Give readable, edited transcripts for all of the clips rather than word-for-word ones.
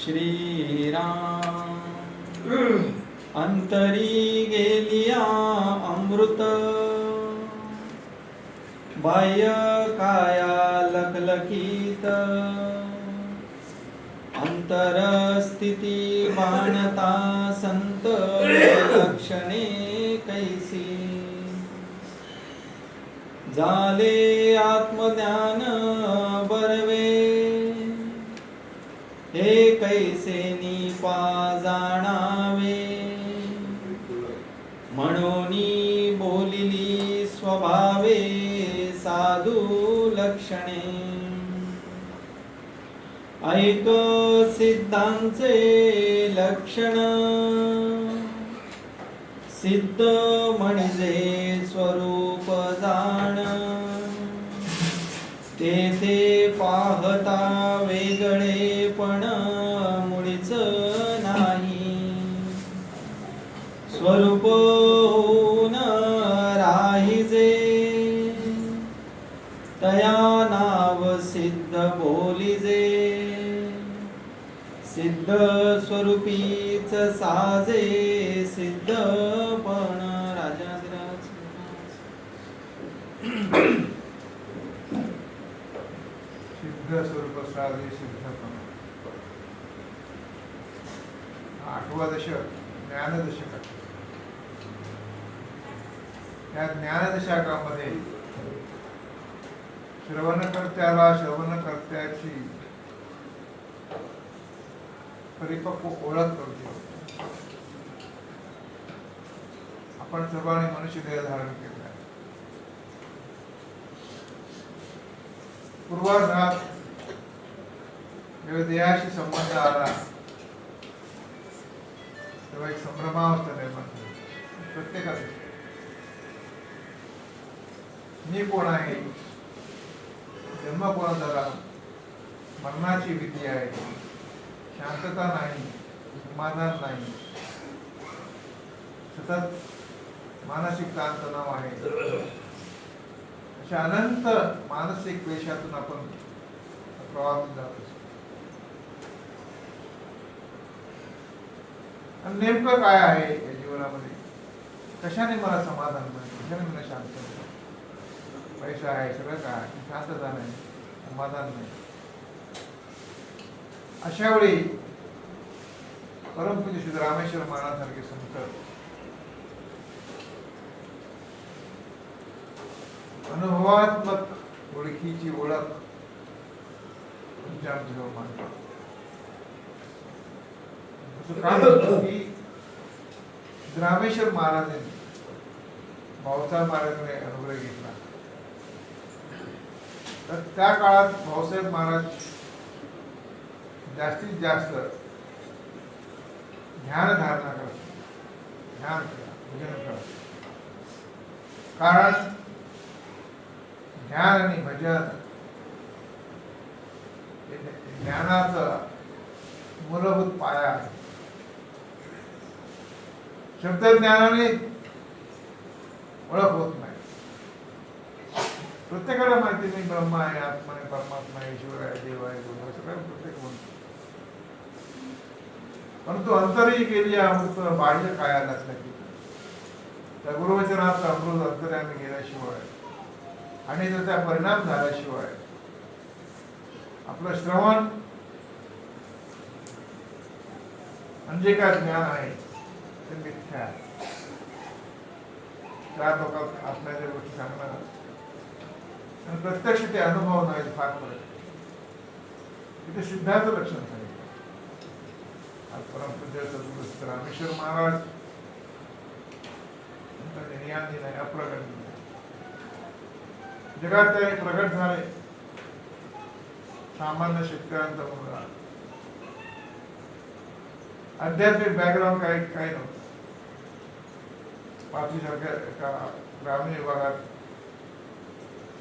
श्रीराम अंतरी गेलिया अमृत, बाह्य काया लखलखीत, अंतरस्थिती बाणता संत लक्षणे कैसी, झाले आत्मज्ञान बरवे, हे कैसे निपा जाणावे, म्हणूनी बोलिली स्वभावे साधू लक्षणे, ऐक सिद्धांचे लक्षण, सिद्ध म्हणजे स्वरूप जाण, तेथे पाहता वेगळेपण मुळीच नाही, स्वरूप होऊन राहिजे, तया नाव सिद्ध बोलिजे, सिद्ध स्वरूपीच साजे, सिद्धपण राजाधिराज. सिद्ध स्वरूप साजे सिद्धपण. आठवा दशक ज्ञानदशक. या ज्ञानदशकामध्ये श्रवणकर्त्याला श्रवणकर्त्याची परिपक्व ओळख करतो. आपण सर्वांनी मनुष्य देह धारण केला. पूर्वार्धात जेव्हा देहाशी संबंध आला तेव्हा एक संभ्रमावस्था निर्माण झाली प्रत्येकाला. मी कोण आहे, जन्म कोणाचा झाला, मरणाची भीती आहे, शांतता नाही, समाधान नाही, सतत मानसिक ताणतणाव आहे. अशा अनंत मानसिक क्लेशातून आपण प्रवाहातून जात असतो. आणि नेमकं काय आहे या जीवनामध्ये, कशाने मला समाधान मिळतं, कशाने मला शांत मिळतं. पैसा आहे, सगळं काय, शांतता नाही, समाधान नाही. अशा वेळी परमपूज्य श्री रामेश्वर महाराजांसारखे संत अनुभवात्मक ओळखीची ओळख तुमच्या जीवन मानतात. असं काय होतं की रामेश्वर महाराजांनी भाऊसाहेब महाराजांनी अनुग्रह घेतला, तर त्या काळात भाऊसाहेब महाराज जास्तीत जास्त ध्यान धारणा करतात, ध्यान करा, भजन करा. कारण ध्यान आणि भजन हे ज्ञानाचा मूलभूत पाया आहे. शब्दज्ञानाने ओळख होत नाही. प्रत्येकाला माहिती नाही ब्रह्म आहे, आत्मा आहे, परमात्मा आहे, ईश्वर आहे, देव आहे, गुरु आहे, सगळं प्रत्येक म्हणतो. परंतु अंतरही केली अमृत, बाह्य काया लखलखीत. त्या गुरुवचनाचा अमृत अंतर्यामी गेल्याशिवाय आणि त्याचा परिणाम झाल्याशिवाय आपलं श्रवण म्हणजे काय ज्ञान आहे ते मिथ्या आहे. त्या लोकात आपल्याला गोष्टी सांगणार आणि प्रत्यक्ष ते अनुभव नाही, फार फरक. इथे सिद्धाचं लक्षण सांगितलं. आज परमपूज्य सद्गुरू रामेश्वर महाराज निर्याती नाही, अप्रगट नाही. जगात ते प्रगट झाले. सामान्य शेतकऱ्यांचा मुलगा आध्यात्मिक बॅकग्राऊंड काही नव्हतं. पाचवीसारख्या एका ग्रामीण विभागात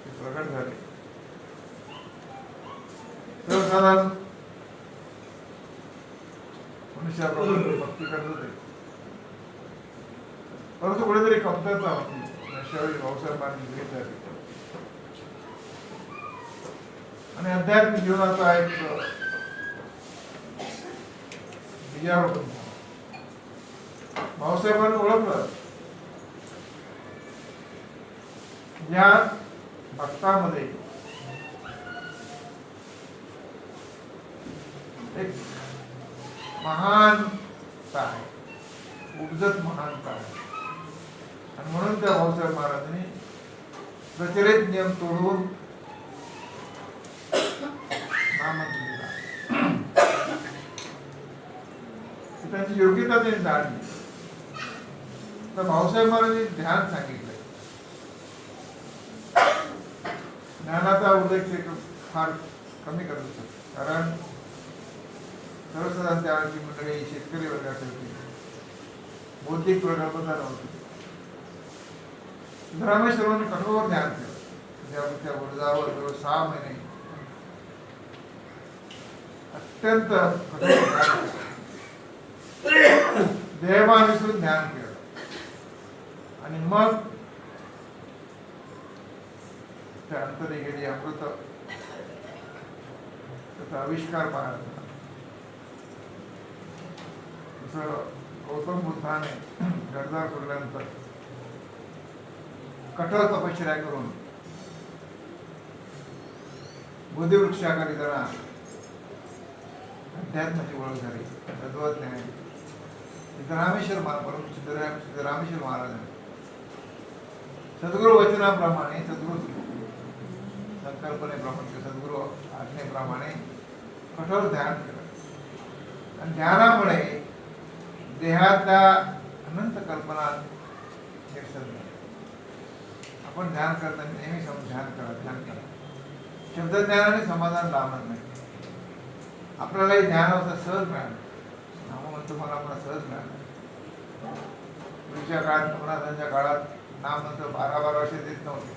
ते प्रकट झाले. सर्वसाधारण मनुष्याप्रमाणे भक्ती करत होते, परंतु कुठेतरी कमतरता होती. अशावेळी भाऊसाहेब महाराज भेट झाली आणि अध्यात्मिक जीवनाचा एक बीजारोपण झाला. भाऊसाहेबांनी ओळखलं या भक्तामध्ये एक महानता आहे, उपजत महानता आहे. आणि म्हणून त्या भाऊसाहेब महाराजांनी प्रचलित नियम तोडून नामंत्र दिला. त्यांची योग्यता त्यांनी जाणली. तर भाऊसाहेब महाराजांनी ध्यान सांगितलं. ज्ञानाचा उल्लेख ते फार कमी करत असतात, कारण सर्वसाधारण त्यावेळची मंडळी शेतकरी वर्गासाठी बौद्धिक प्रगल्भता नव्हती. सिद्धरामेश्वरांनी कठोर ध्यान केलं. त्या गुरुजावर जवळ 6 महिने अत्यंत कठोर ध्यान केलं, देहभान विसरून ध्यान केलं. आणि मग त्या अंतरी गेली अमृत त्याचा आविष्कार पाहायला मिळाला. जसं गौतम बुद्धाने गरजा सोडल्यानंतर कठोर तपश्चर्या करून बोधिवृक्षाखाली जरा अध्यात्माची ओळख झाली, तत्वज्ञान. सिद्धरामेश्वर महाराजांनी सद्गुरु वचनाप्रमाणे, सद्गुरु संकल्पनेप्रमाणे, सद्गुरु आज्ञेप्रमाणे कठोर ध्यान केलं. आणि ध्यानामुळे देहातल्या अनंत कल्पना निरसन झाल्या. आपण ध्यान करताना नेहमी ध्यान करा. शब्दज्ञानाने समाधान लाभत नाही. आपल्यालाही ज्ञानाचा सहज मिळालं. नाम म्हणतो मला सहज मिळालं. पूर्वीच्या काळात, महाराजांच्या काळात नाम नंतर 12-12 वर्ष देत नव्हते,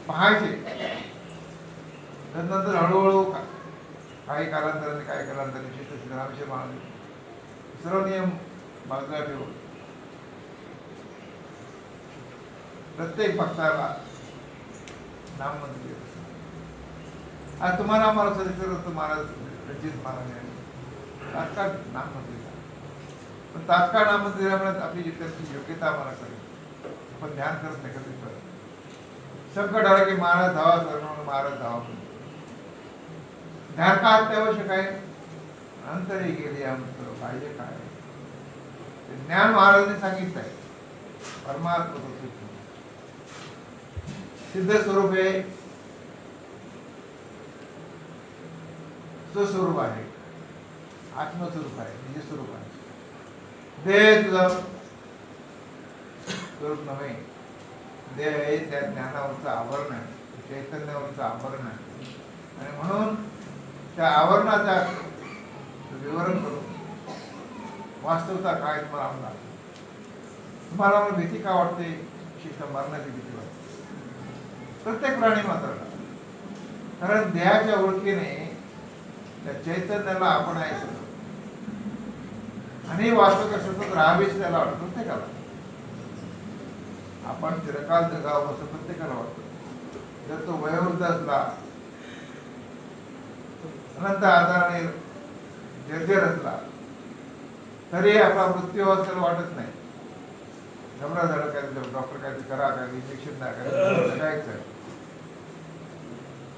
पाहायचे. त्यानंतर हळूहळू काही कालांतराने सिद्धरामेश्वर महाराज सर्व नियम बाजूला ठेवून प्रत्येक भक्ताला नाम मंत्र देत असतात. आज तुम्हाला आम्हाला सदस्य महाराज रणजित महाराज तात्काळ नाम मंत्र दिला. पण तात्काळ नाम मंत्र दिल्यामुळे आपली जितकी योग्यता आम्हाला करेल, आपण ध्यान करत नाही. कधी संकट आलं की महाराज धावा करणं, महाराज धावा करणं. ध्यान का अत्यावश्यक आहे? अंतरी गेली आमचं पाहिजे काय ज्ञान महाराजांनी सांगितलं आहे. परमात्मा सिद्ध स्वरूप हे स्वस्वरूप आहे, आत्मस्वरूप आहे, निज स्वरूप आहे. देह तुझं स्वरूप नव्हे. देह हे त्या ज्ञानावरचं आवरण आहे, चैतन्यावरचं आवरण आहे. आणि म्हणून त्या आवरणाचा विवरण करून वास्तवता काय तुम्हाला भीती का वाटते? विशेषतः मरणाची भीती वाटते प्रत्येक प्राणी मात्राला. कारण देहाच्या ओळखीने त्या चैतन्याला आपण ऐकतो आणि वास्तव सतत राहावेच त्याला वाटतं प्रत्येकाला. आपण चिरकाल जगावं असं प्रत्येकाला वाटतं. जर तो वयोवृद्ध असला, अनंत आजाराने जर्जर असला, तरी आपला मृत्यू असल्याला वाटत नाही. घबरा झालं काय, डॉक्टर काय करा, काय इंजेक्शन काय काय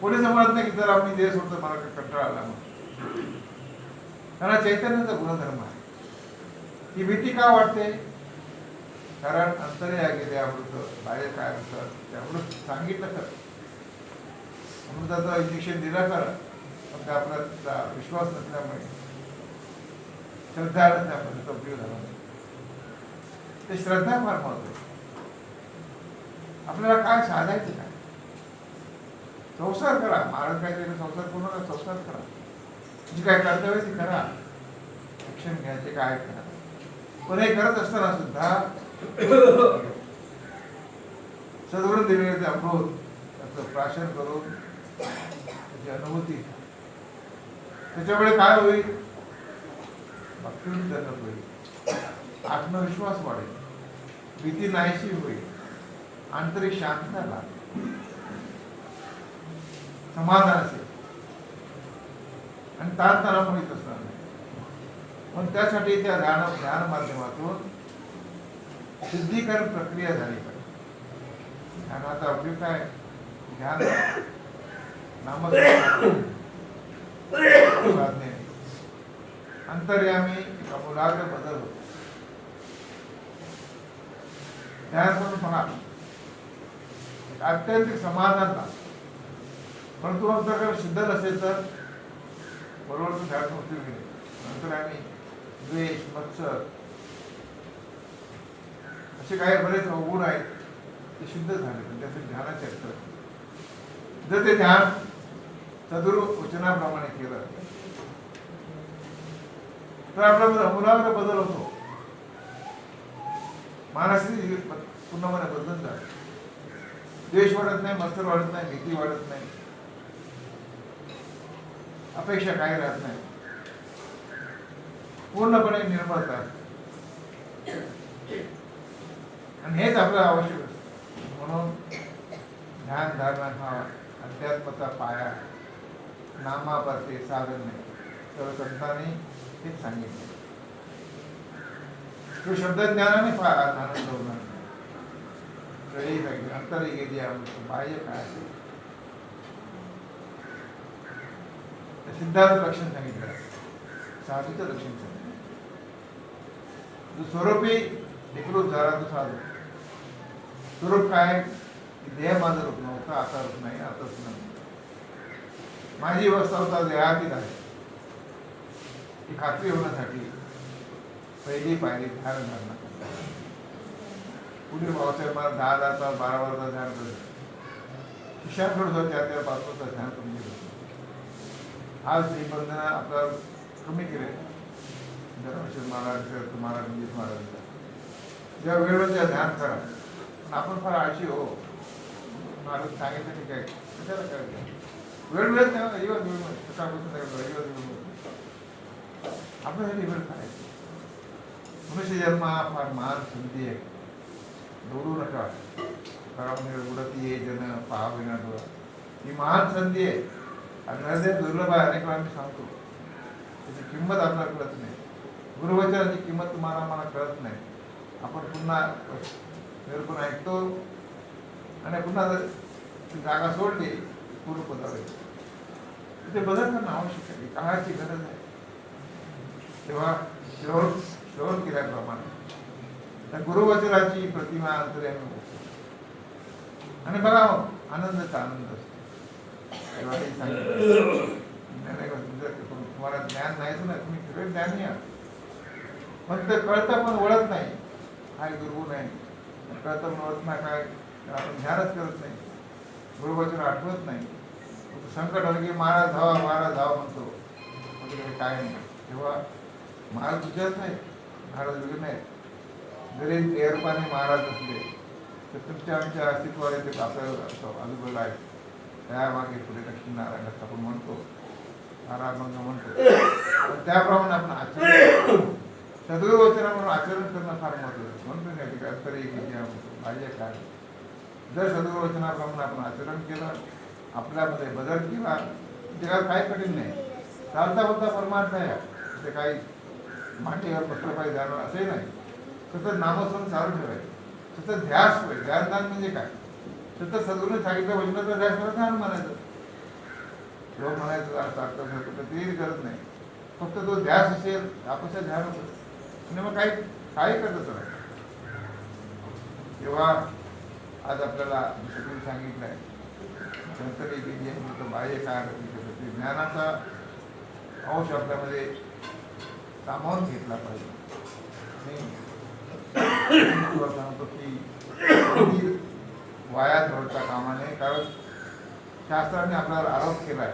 कोणी समजत नाही की जर आपण देह सोडतो मला कंटाळा आला म्हणून. कारण चैतन्याचा गुणधर्म आहे. ही भीती का वाटते? कारण अंतर्या गेले अमृत, बाहेर काय असतं ते अमृत सांगितलं तर अमृताचं इंजेक्शन दिलं तर, पण ते आपला विश्वास नसल्यामुळे, श्रद्धा नसल्यामुळे त्याचा उपयोग झाला नाही. ते श्रद्धा फार महत्वाची. आपल्याला काय साधायचं काय? संसार करा. महाराज काय केलं? संसार करू नका, संसार करा. जी काय कर्तव्य ती करा. शिक्षण घ्यायचे काय करा, पण हे करत असताना सुद्धा सद्गुरू दिलेले ते अमृत त्याचं प्राशन करून त्याची अनुभूती, त्याच्यामुळे काय होईल, भक्ती जगत होईल, आत्मविश्वास वाढेल, भीती नाहीशी होईल, आंतरिक शांतता लागेल, समाधान असेल आणि ताणतणाव पण येत असणार नाही. पण त्यासाठी त्या ध्यान माध्यमातून शुद्धीकरण प्रक्रिया झाली पाहिजे. ध्यानाचा उपयोग काय, ध्यान नामक साधने अंतर्यामी अमूलाग्र बदल होतो. ध्यान करून पहा, अत्यंत समाधान लागतं. परंतु अंतर्गत शुद्ध नसेल तर बरोबर ध्यान उपयोग गेले. नंतर आम्ही द्वेष, मत्सर असे काही बरेच गुण आहेत ते शुद्ध झाले, पण त्याचे ध्यानाचे अर्थ जर ते ध्यान सद्गुरू वचनाप्रमाणे केलं तर आपल्यामध्ये अमूलाग्र बदल होतो. मानसिक पूर्णपणे बदलून जाते. द्वेष वाढत नाही, मत्सर वाढत नाही, भीती वाढत नाही, अपेक्षा काही राहत नाही, पूर्णपणे निर्मळता. आणि हेच आपल्याला आवश्यक असतं. म्हणून ध्यान धारणा हा अध्यात्माचा पाया, नामापाते साधन नाही. तर संतांनी हेच सांगितले. तो शब्दज्ञानाने फार आनंद होणार नाही. अंतरी गेली बाह्य काय असेल सिद्धार्थ लक्षण सांगितलं, साधूचं लक्षण सांगितलं. जो स्वरूपी विकृत झाला तो साधू. स्वरूप काय, देह माझं रूप नव्हतं, आता रूप नाही, आताच नाही. माझी अवस्था होता देहातीत आहे. ही खात्री होण्यासाठी पहिली पायरी ध्यान धारणा. पुढे भाऊसाहेब मला 10 तास 12 तास ध्यान करत शिष्यांकडून त्या 5 तास ध्यान करून घेत. आज निबंधन आपल्याला कमी केले. धर्मशेष महाराज, महाराज, मंजित महाराज जेव्हा वेळेवर ध्यान करा. पण आपण फार आळशी हो. महाराज सांगितलं की काय कशाला काय वेळ तेव्हा रविवार वेळ सकाळपासून रविवार वेळ आपल्यासाठी वेळ करायचं. मनुष्य जन्म हा फार महान संधी आहे. दौडू नका. उडती ये जन पाहाविना डोळा. ही महान संधी आहे आणि हृदय दुर्लभ आहे. अनेक वेळा मी सांगतो त्याची किंमत आपल्याला कळत नाही. गुरुवचनाची किंमत तुम्हाला मला कळत नाही. आपण पुन्हा निरूपण ऐकतो आणि पुन्हा जर जागा सोडली पूर्वपदावर ते बदल करणं आवश्यक आहे. काळाची गरज आहे. तेव्हा श्रवण केल्याप्रमाणे त्या गुरुवचनाची प्रतिमा अंतर्यामी आणि बघा आनंदाचा आनंद असतो. तेव्हा हे सांगितलं तुम्हाला ज्ञान नाहीच ना, तुम्ही सगळे ज्ञानी आहात. पण ते कळतं पण वळत नाही. हा दुर्गुण आहे. कळतं पण वळत नाही. काय आपण ध्यानच करत नाही, गुरुवचन आठवत नाही. संकट आलं की महाराज धावा म्हणतो. म्हणजे काय नाही. तेव्हा महाराज तुझ्याच नाही, महाराज वेगळे नाही. जरी एअरपाने महाराज असले तर तुमच्या आमच्या अस्तित्वाला ते आपल्याला अनुभव आहे. त्यामागे पुढे लक्ष्मीनारायणाचं आपण म्हणतो, नारायण म्हणतो. पण त्याप्रमाणे आपण आचरण सद्गुरू वचना म्हणून आचरण करणं फार महत्त्वाचं. म्हणतो नाही की अंतरी बाह्य काय. जर सद्गुरू वचनाप्रमाणे आपण आचरण केलं, आपल्यामध्ये बदल केला, जगात काही कठीण नाही. चालता बोलता परमार्थ आहे. ते काही मांडीवर बसलं पाहिजे जाणं असंही नाही. सतत नामस्मरण चालू ठेवायचं. सतत ध्यास होईल. ध्यान म्हणजे काय, सतत सद्गुरूने सांगितलं वचनाचा ध्यास करा, ध्यान म्हणायचं. योग म्हणायचं अर्थ तेही गरज नाही. फक्त तो ध्यास असेल, आपलं ध्यान होतं आणि मग काही करतच राहायचं. तेव्हा आज आपल्याला सगळं सांगितलं आहे संतरी गेली आहे, बाह्य काय ज्ञानाचा अंश आपल्यामध्ये सामावून घेतला पाहिजे. सांगतो की वाया घडता कामा नये. कारण शास्त्राने आपल्याला आरोप केला आहे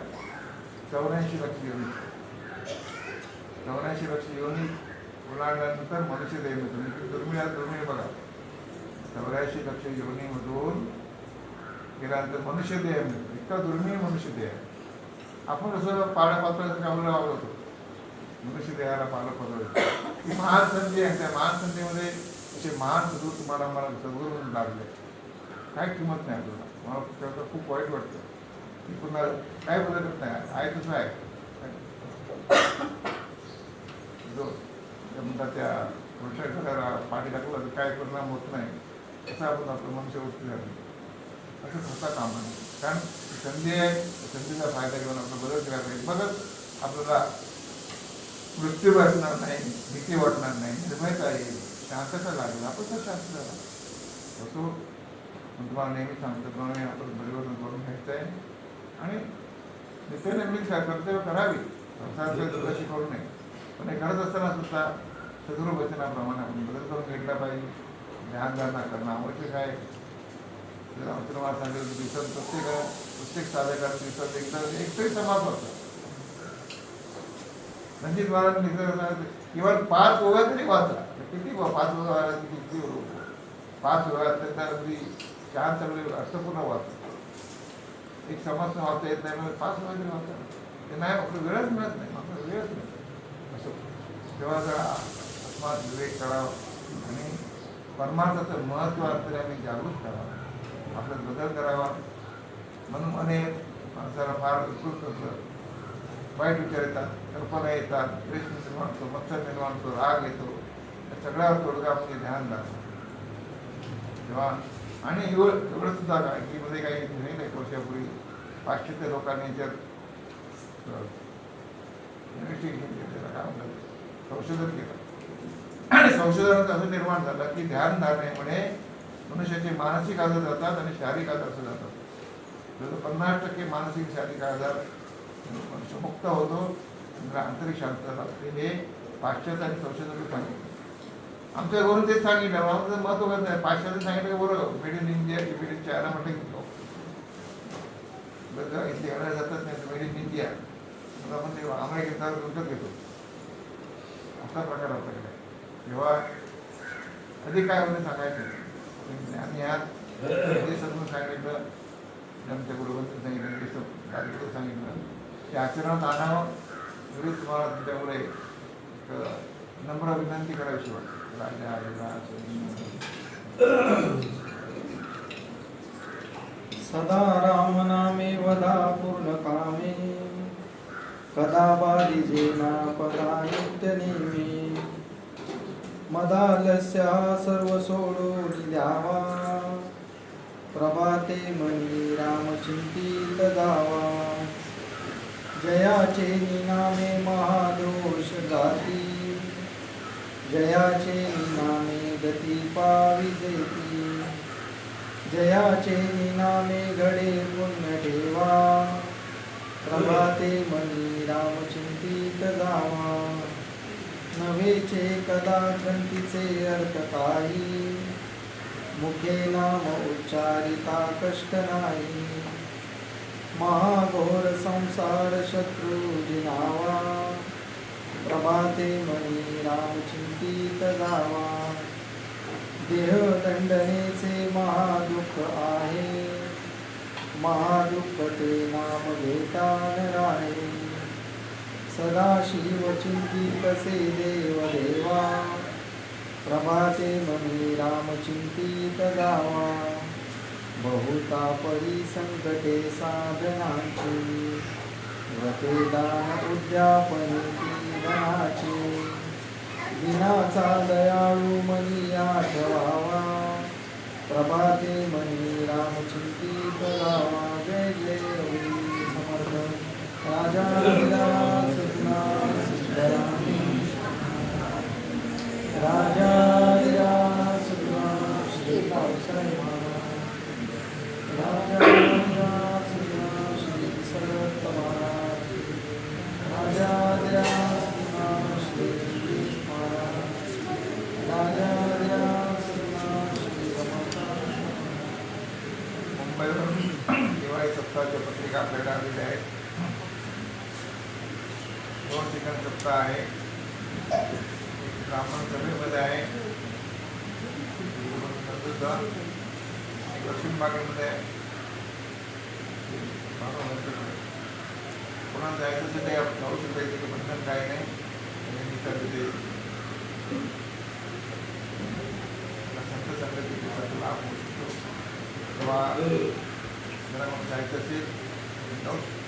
84 लक्ष योनी. 84 लक्ष योनी ओलांडल्यानंतर मनुष्य देह मिळतो. म्हणजे दुर्मिळ बघा, 84 लक्ष योनीमधून गेल्यानंतर मनुष्य देह मिळतो. इतका दुर्मिळ मनुष्य देह आहे. आपण कसं पाळपात्राचं कामाला वावरतो, मनुष्य देहाला पालं पदवतो. ही महान संधी आहे. त्या महान संधीमध्ये असे महान सद्गुरू तुम्हाला मला सद्गुरू म्हणून लागले, काय किंमत नाही आपल्याला. मला त्याचं खूप वाईट वाटतं की पुन्हा काय बदलत नाही. आहे तसं आहे. जो म्हणतात त्या पुरुषाला पाणी टाकलं तर काय परिणाम होत नाही, असं आपण आपलं मनुष्य गोष्टी झाली. असं होता कामा नाही. कारण संधी आहे, संधीचा फायदा घेऊन आपला बदल केला पाहिजे. मगच आपल्याला मृत्यू वाटणार नाही, भीती वाटणार नाही, निर्भयता येईल, शांतता लागेल. आपण तर शांत झाला असो. तुम्हाला नेहमी सांगतो प्रमाणे आपण परिवर्तन करून घ्यायचं आहे आणि नित्यनैमिष कर्तव्य करावी. संसारात दुर्लक्ष करू नये. पण हे करत असताना सुद्धा सद्गुरू वचनाप्रमाणे आपण बदल करून घेतला पाहिजे. ध्यानधारणा करणं आवश्यक आहे. तुम्हाला सांगेल की दिवसात प्रत्येक साधकाला दिवसात एकतरी समाज होता. रणजित महाराज निसर्ग किंवा 5 ओव्या तरी वाचा. किती 5 ओव्या किती 5 ओव्या त्यांना अगदी 4 चांगले अर्थपूर्ण वाचतात. एक समाज वाचता येत नाही म्हणजे 5 ओव्या तरी वाचतात. ते नाही आपलं वेळच मिळत नाही, आपल्याला वेळच मिळत असं. तेव्हा जरा अस्मात विवेक करावा आणि परमार्थाचं महत्त्व असलेलं आम्ही जागृत करावा, आपल्यात बदल करावा. म्हणून अनेक माणसाला फार उत्कृष्ट असं वाईट विचार येतात, कल्पना येतात, द्वेष निर्माण होतो, मत्सर निर्माण होतो, राग येतो. या सगळ्यावर तोडगा म्हणजे ध्यान लागतं. तेव्हा आणि एवढं सुद्धा काय की मध्ये काही नाही. 1 वर्षापूर्वी पाश्चात्य लोकांनी याच्यात इन्व्हेस्टिगेशन केलं, काय म्हणतात, संशोधन केलं. आणि संशोधनात असं निर्माण झालं की ध्यान धारणेमुळे मनुष्याचे मानसिक आजार जातात आणि शारीरिक आजार सुद्धा जातात. जसं 50% मानसिक शारीरिक आजार मनुष्य मुक्त होतो, आंतरिक शांतता लागते. हे पाश्चात्य आणि संशोधन सांगितलं. आमच्या घरून तेच सांगितलं. आमचं महत्व करत नाही. पाश्चात्य सांगितलं बरोबर, मेड इन इंडिया की मेड इन चायना म्हटलं की इथे येणार जातच नाही, मेड इन इंडिया आपण ते अमेरिकेत विकत घेतो. असा प्रकार आपल्याकडे. तेव्हा अधिक काय म्हणजे सांगायचं आणि यात जे समजून सांगितलं, आमच्या गुरुवंत सांगितलं, सांगितलं ते आचरणात आणावं. एवढीच तुम्हाला तुमच्यामुळे नम्र विनंती करावीशी वाटते. राजा सदा राम नामे वदा पूर्ण कामे, कदा बालिजे ना पदा नित्य नेमी. मदालस्या सर्व सोडून द्यावा, प्रभाते मनी रामचिंतित गावा. जयाचे निनामे महादोष जाती, जयाचे निनामे गती पाविजेती. जयाचे निनामे घडे पुण्य ठेवा, प्रभाते मनी रामचिंतित गावा. नव्हेचे कदा ग्रंथीचे अर्थ काही, मुखे नाम उच्चारिता कष्ट नाही. महाघोर संसार शत्रु जिनावा, प्रभाते मनी रामचिंतित गावा. देह दंडनेचे महादुःख आहे, महादुःख ते नाम घेता न राहे. सदाशिव चिंतित से देव देवा, प्रभाते मनी रामचिंतित गावा. बहुता परी संकटे साधनाची, व्रते दान उद्यापने धनाचे. दिनाचा दयाळू मनी आठवावा, प्रभाते मनी रामचिंतित गावा. जय जय रघुवीर समर्थ राजा सतनाम सिद्धराम. राजा सतनाम श्री पावसाई महाराज. राजा सतनाम श्री सरत महाराज. राजा सतनाम श्री महाराज. राजा सतनाम श्री रमण. मुंबईवरून दिवाळी सप्ताहाच्या पत्रिका आपल्याला आलेल्या आहेत. 2 ठिकाणी सप्ताह आहे. ब्राह्मण सभेमध्ये आहे, दक्षिण भागामध्ये आहे. कोणाला जायचं तर काही आपण जाऊ शकता, इथे बंधन काही नाही. तिथे संत संगतीचा लाभ होऊ शकतो. तेव्हा जरा मग जायचं असेल जाऊ शकतो.